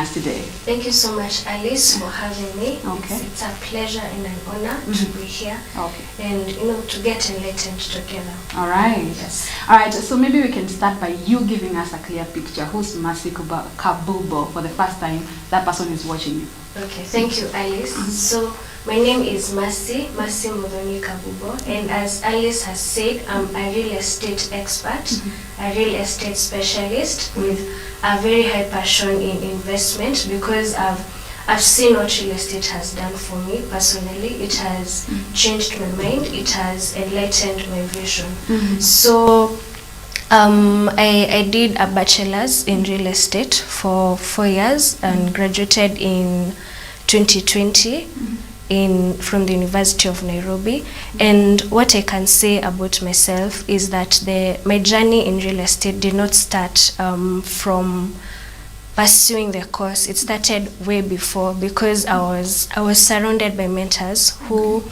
us today. Thank you so much, Alice, for having me. Okay. It's a pleasure and an honor to be here. Okay. And to get enlightened together. All right. Yes. All right. So maybe we can start by you giving us a clear picture. Who's Mercy Kabubo for the first time that person is watching you? Okay. Thank you, Alice. So my name is Mercy Mudhoni Kabubo, and as Alice has said, I'm a real estate expert, a real estate specialist with a very high passion in investment, because I've seen what real estate has done for me personally. It has changed my mind. It has enlightened my vision. So I did a bachelor's in real estate for 4 years and graduated in 2020 from the University of Nairobi. And what I can say about myself is that my journey in real estate did not start from pursuing the course. It started way before, because I was surrounded by mentors who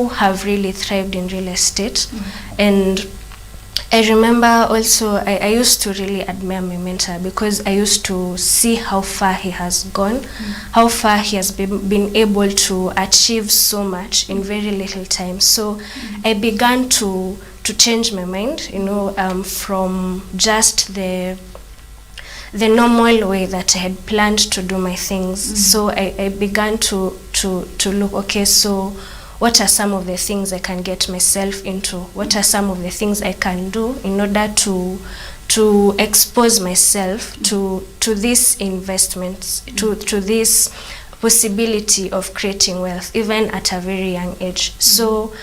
have really thrived in real estate. And I remember also I used to really admire my mentor, because I used to see how far he has gone, how far he has been able to achieve so much in very little time. So I began to change my mind, from just the normal way that I had planned to do my things. So I began to look, okay, so what are some of the things I can get myself into? What are some of the things I can do in order to expose myself to these investments, to this possibility of creating wealth, even at a very young age. So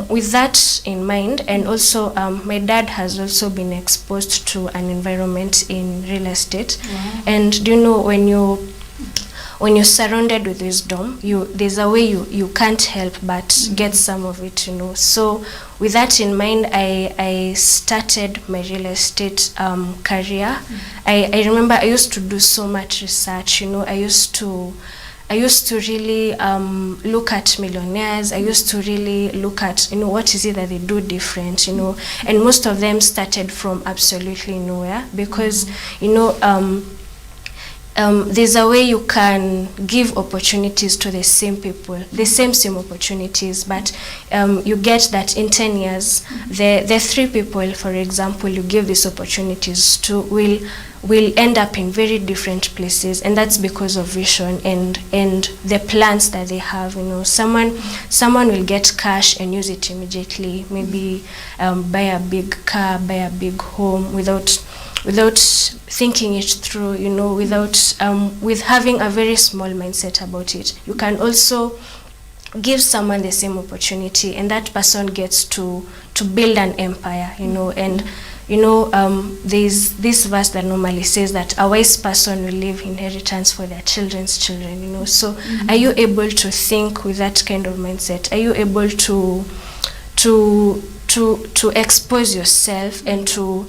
with that in mind, and also my dad has also been exposed to an environment in real estate. And when you're surrounded with wisdom, there's a way you can't help but get some of it, So with that in mind, I started my real estate career. I remember I used to do so much research, I used to really look at millionaires. I used to really look at, what is it that they do different, and most of them started from absolutely nowhere, because, there's a way you can give opportunities to the same people, the same opportunities, but you get that in 10 years, the 3 people, for example, you give these opportunities to will end up in very different places, and that's because of vision and the plans that they have. Someone will get cash and use it immediately, maybe buy a big car, buy a big home without thinking it through, with having a very small mindset about it. You can also give someone the same opportunity, and that person gets to build an empire, and there's this verse that normally says that a wise person will leave inheritance for their children's children, So are you able to think with that kind of mindset? Are you able to expose yourself and to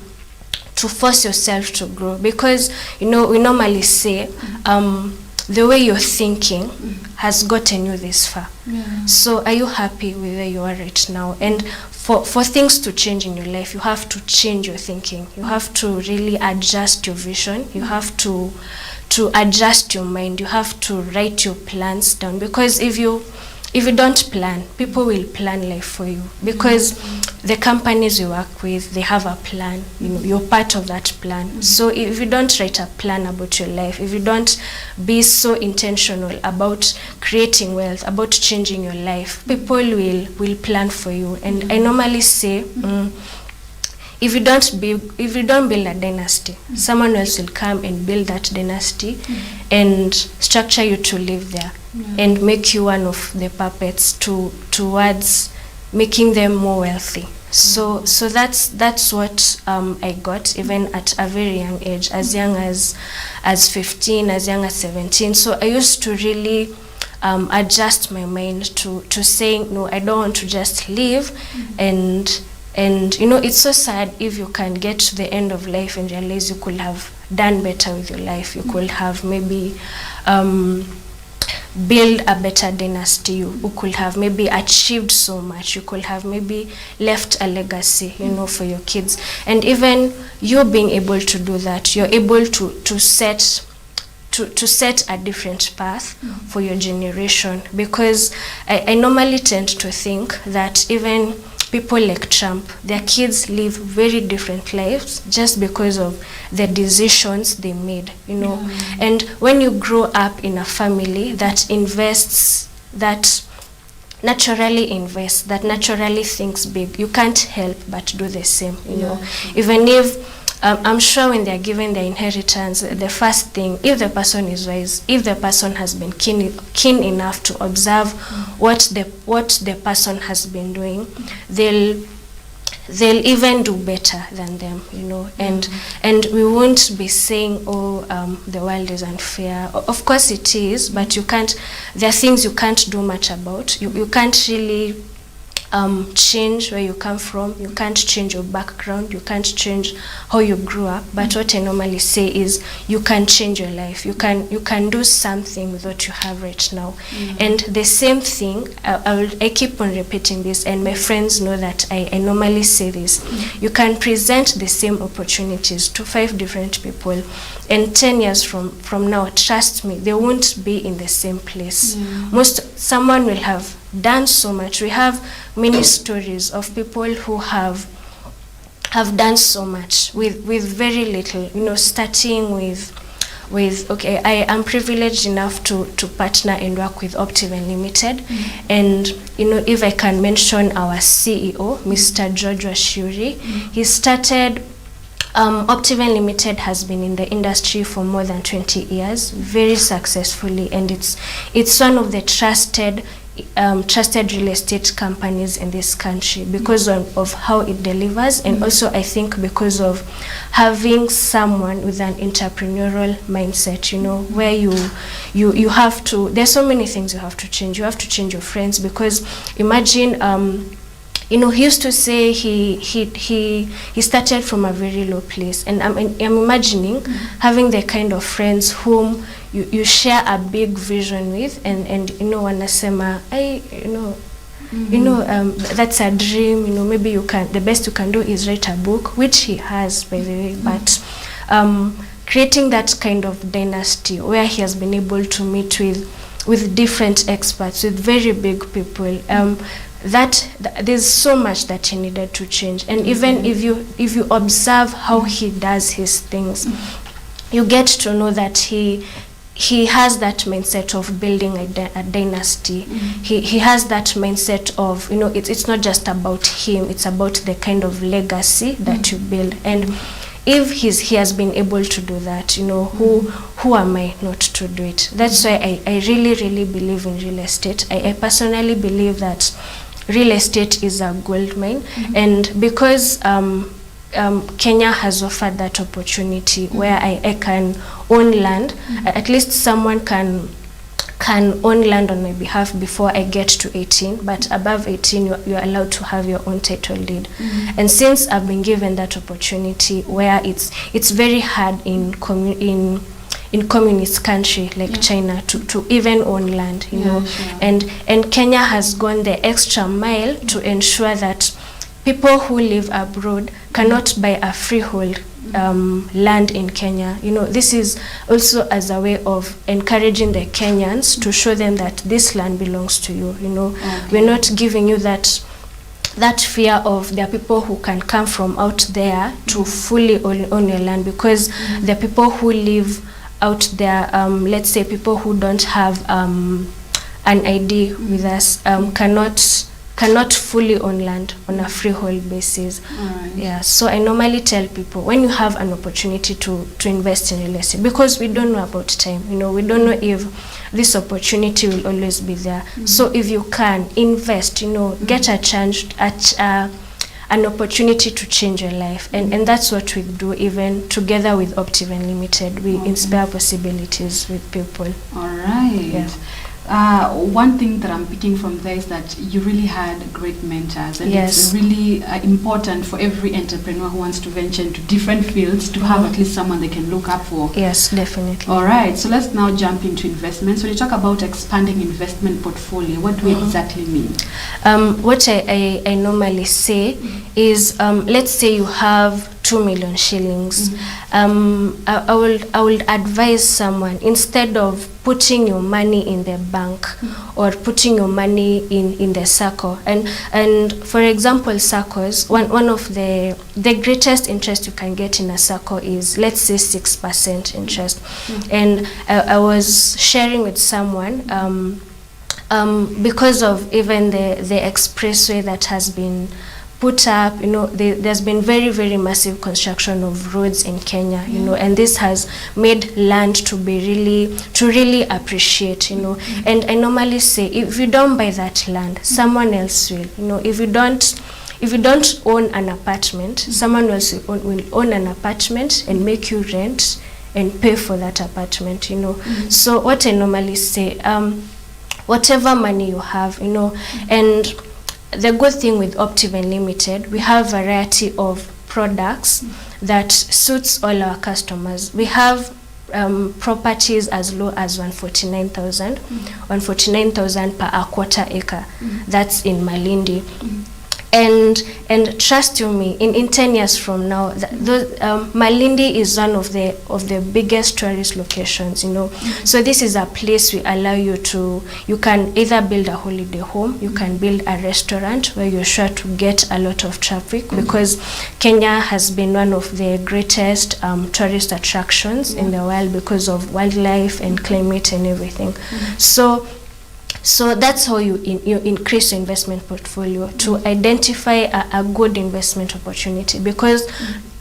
force yourself to grow? Because we normally say the way you're thinking has gotten you this far. So are you happy with where you are right now? And for things to change in your life, you have to change your thinking. You have to really adjust your vision. You have to adjust your mind. You have to write your plans down, because if you don't plan, people will plan life for you, because the companies you work with, they have a plan, you're part of that plan. So if you don't write a plan about your life, if you don't be so intentional about creating wealth, about changing your life, people will plan for you. And I normally say, if you don't build a dynasty, someone else will come and build that dynasty and structure you to live there and make you one of the puppets towards making them more wealthy. So that's what I got, even at a very young age, as young as 15, as young as 17. So I used to really adjust my mind to saying, no, I don't want to just live. And it's so sad if you can get to the end of life and realize you could have done better with your life. You could have maybe build a better dynasty. You could have maybe achieved so much. You could have maybe left a legacy, for your kids. And even you being able to do that, you're able to set to set a different path for your generation, because I normally tend to think that even people like Trump, their kids live very different lives just because of the decisions they made, And when you grow up in a family that invests, that naturally invests, that naturally thinks big, you can't help but do the same, Even if I'm sure when they're given their inheritance, the first thing, if the person is wise, if the person has been keen enough to observe what the person has been doing, they'll even do better than them, And we won't be saying, the world is unfair. Of course it is, but there are things you can't do much about. You can't really change where you come from. You can't change your background. You can't change how you grew up. But what I normally say is you can change your life. You can do something with what you have right now. And the same thing, I keep on repeating this, and my friends know that I normally say this. You can present the same opportunities to 5 different people, and 10 years from now, trust me, they won't be in the same place. Someone will have done so much. We have many stories of people who have done so much with very little, starting with okay, I am privileged enough to partner and work with Optive Unlimited. And if I can mention our CEO, Mr. George Washuri, he started Optive Unlimited has been in the industry for more than 20 years, very successfully, and it's one of the trusted real estate companies in this country because of how it delivers, and also I think because of having someone with an entrepreneurial mindset, where you have to, there's so many things you have to change. You have to change your friends, because imagine he used to say he started from a very low place, and I'm imagining having the kind of friends whom you share a big vision with, and wanasema, that's a dream, maybe the best you can do is write a book, which he has, by the way, but creating that kind of dynasty where he has been able to meet with different experts, with very big people, that there's so much that he needed to change. And even if you observe how he does his things, you get to know that he has that mindset of building a dynasty. He has that mindset of, it's not just about him, it's about the kind of legacy that you build. And if he has been able to do that, who am I not to do it? That's why I really, really believe in real estate. I personally believe that real estate is a gold mine, and because Kenya has offered that opportunity where I can own land, at least someone can own land on my behalf before I get to 18, but above 18 you're allowed to have your own title deed. And since I've been given that opportunity where it's very hard in communist country like China to even own land, sure. And Kenya has gone the extra mile to ensure that people who live abroad cannot buy a freehold land in Kenya. This is also as a way of encouraging the Kenyans to show them that this land belongs to you. Okay. We're not giving you that fear of there are people who can come from out there to fully own your land, because the people who live out there, let's say people who don't have an ID with us, cannot fully own land on a freehold basis. Right. Yeah, so I normally tell people, when you have an opportunity to invest in real estate, because we don't know about time, we don't know if this opportunity will always be there. So if you can invest, get a chance at an opportunity to change your life, and that's what we do. Even together with Optive Unlimited, we inspire possibilities with people. All right. Yeah. One thing that I'm picking from there is that you really had great mentors, and yes. It's really important for every entrepreneur who wants to venture into different fields to have at least someone they can look up for. Yes, definitely. All right, so let's now jump into investments. When you talk about expanding investment portfolio, what do you exactly mean? What I normally say is, let's say you have 2 million shillings. I would advise someone, instead of putting your money in the bank or putting your money in the SACCO, and for example, SACCOs, one of the greatest interest you can get in a SACCO is, let's say, 6% interest. And I was sharing with someone, because of even the expressway that has been put up, there's been very, very massive construction of roads in Kenya, and this has made land to really appreciate, and I normally say, if you don't buy that land, someone else will, if you don't own an apartment, someone else will own an apartment and make you rent and pay for that apartment, So what I normally say, whatever money you have, and the good thing with Optiven Limited, we have variety of products that suits all our customers. We have properties as low as 149,000 per a quarter acre. That's in Malindi. And trust you me, in 10 years from now, Malindi is one of the biggest tourist locations, So this is a place we allow you can either build a holiday home, you can build a restaurant where you're sure to get a lot of traffic, because Kenya has been one of the greatest tourist attractions in the world because of wildlife and climate and everything. So that's how you increase your investment portfolio, to identify a good investment opportunity, because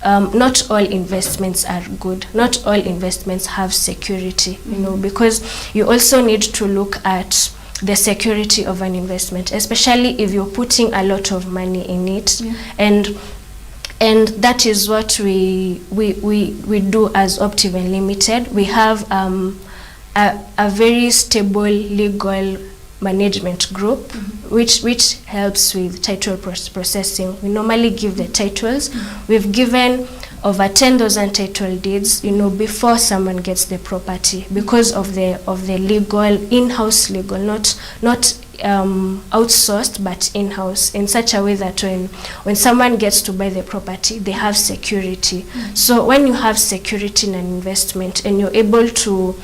not all investments are good. Not all investments have security, because you also need to look at the security of an investment, especially if you're putting a lot of money in it. And that is what we do as Optiven Limited. We have a very stable legal management group, which helps with title processing. We normally give the titles. We've given over 10,000 title deeds, before someone gets the property, because of the legal, in-house legal, not outsourced, but in-house, in such a way that when someone gets to buy the property, they have security. So when you have security in an investment and you're able to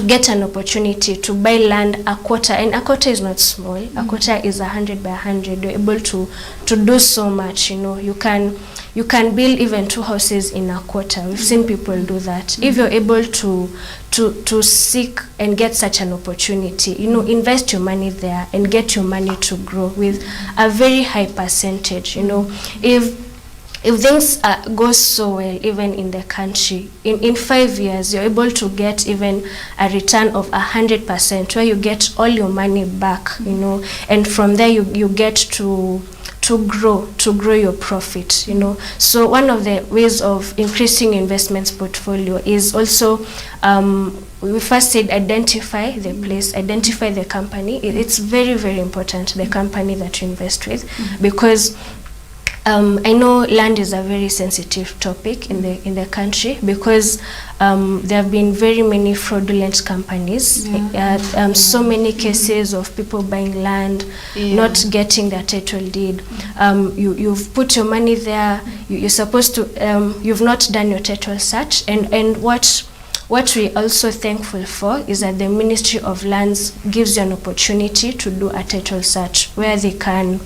get an opportunity to buy land a quarter, and a quarter is not small, a quarter is 100 by 100, you're able to do so much, you can build even 2 houses in a quarter. We've seen people do that. If you're able to seek and get such an opportunity, invest your money there and get your money to grow with a very high percentage. If things go so well, even in the country, in 5 years, you're able to get even a return of 100%, where you get all your money back, and from there you get to grow your profit, So one of the ways of increasing investments portfolio is also, we first said, identify the place, identify the company. It's very, very important, the company that you invest with, because I know land is a very sensitive topic in the country, because there have been very many fraudulent companies, so many cases of people buying land, not getting their title deed. You've put your money there, you're supposed to, you've not done your title search, and what we're also thankful for is that the Ministry of Lands gives you an opportunity to do a title search, where they can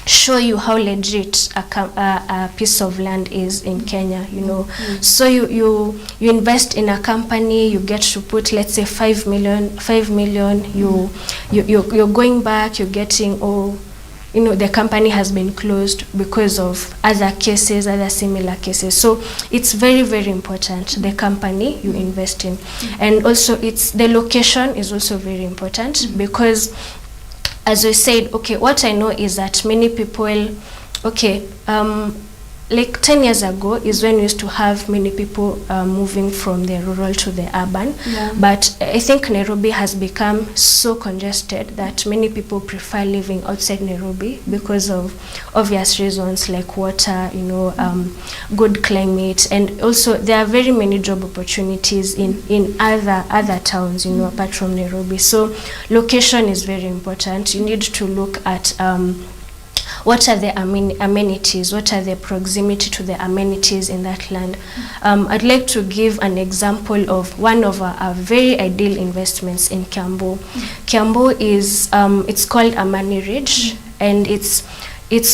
show you how legit a piece of land is in Kenya, So you invest in a company, you get to put, let's say, 5 million, you're going back, you're getting, the company has been closed because of other similar cases. So it's very, very important, the company you invest in. And also the location is also very important, because as we said, what I know is that many people, like 10 years ago is when we used to have many people moving from the rural to the urban. But I think Nairobi has become so congested that many people prefer living outside Nairobi because of obvious reasons like water, good climate, and also there are very many job opportunities in other towns, apart from Nairobi. So location is very important. You need to look at what are the amenities, what are the proximity to the amenities in that land. I'd like to give an example of one of our very ideal investments in Kiambu. Kiambu is, it's called Amani Ridge, and it's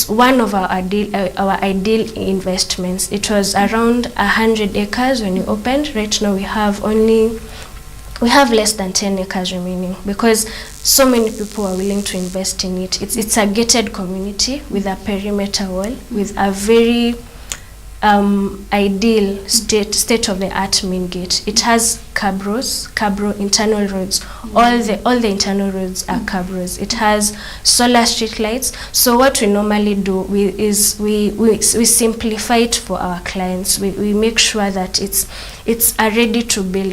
one of our ideal investments. It was around 100 acres when we opened. Right now we have less than 10 acres remaining because so many people are willing to invest in it. It's a gated community with a perimeter wall, with a very ideal state-of-the-art main gate. It has cabro internal roads. All the internal roads are cabros. It has solar street lights. So what we normally do is we simplify it for our clients. We make sure that it's a ready to build